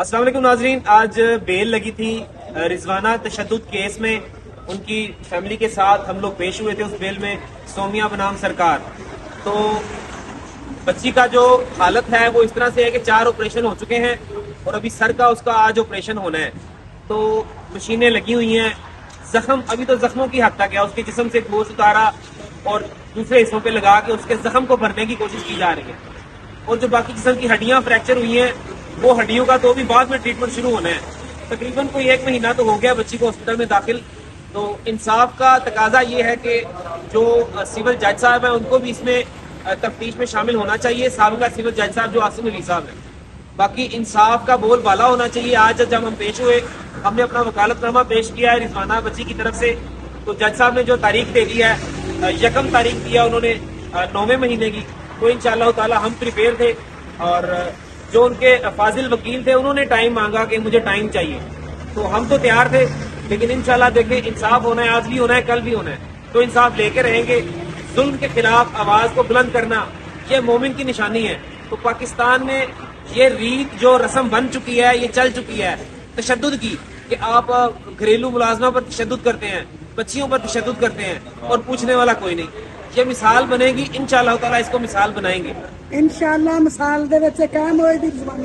السلام علیکم ناظرین، آج بیل لگی تھی رضوانہ تشدد کیس میں. ان کی فیملی کے ساتھ ہم لوگ پیش ہوئے تھے اس بیل میں. سومیا بنام سرکار. تو بچی کا جو حالت ہے وہ اس طرح سے ہے کہ 4 آپریشن ہو چکے ہیں اور ابھی سر کا اس کا آج آپریشن ہونا ہے. تو مشینیں لگی ہوئی ہیں. زخم ابھی تو زخموں کی حد تک ہے. اس کے جسم سے گوشت اتارا اور دوسرے حصوں پہ لگا کے اس کے زخم کو بھرنے کی کوشش کی جا رہی ہے. اور جو باقی جسم کی ہڈیاں فریکچر ہوئی ہیں وہ ہڈیوں کا تو بھی بعد میں ٹریٹمنٹ شروع ہونا ہے. تقریباً کوئی 1 مہینہ تو ہو گیا بچی کو ہاسپٹل میں داخل. تو انصاف کا تقاضا یہ ہے کہ جو سول جج صاحب ہیں ان کو بھی اس میں تفتیش میں شامل ہونا چاہیے. سابقہ سول جج صاحب جو عاصم علی صاحب ہیں. باقی انصاف کا بول بالا ہونا چاہیے. آج جب ہم پیش ہوئے ہم نے اپنا وکالت نامہ پیش کیا ہے رضوانہ بچی کی طرف سے. تو جج صاحب نے جو تاریخ دے دی ہے 1 تاریخ دیا انہوں نے 9ویں مہینے کی. تو انشاءاللہ تعالی ہم پریپیئر تھے اور جو ان کے فاضل وکیل تھے انہوں نے ٹائم مانگا کہ مجھے ٹائم چاہیے. تو ہم تو تیار تھے لیکن انشاءاللہ دیکھیں انصاف ہونا ہے. آج بھی ہونا ہے، کل بھی ہونا ہے. تو انصاف لے کے رہیں گے. ظلم کے خلاف آواز کو بلند کرنا یہ مومن کی نشانی ہے. تو پاکستان میں یہ ریت جو رسم بن چکی ہے، یہ چل چکی ہے تشدد کی، کہ آپ گھریلو ملازمہ پر تشدد کرتے ہیں، بچیوں پر تشدد کرتے ہیں اور پوچھنے والا کوئی نہیں. یہ مثال بنے گی انشاءاللہ تعالی. اس کو مثال بنائیں گے انشاءاللہ. مثال دے وچ قائم ہوئے گی زبان.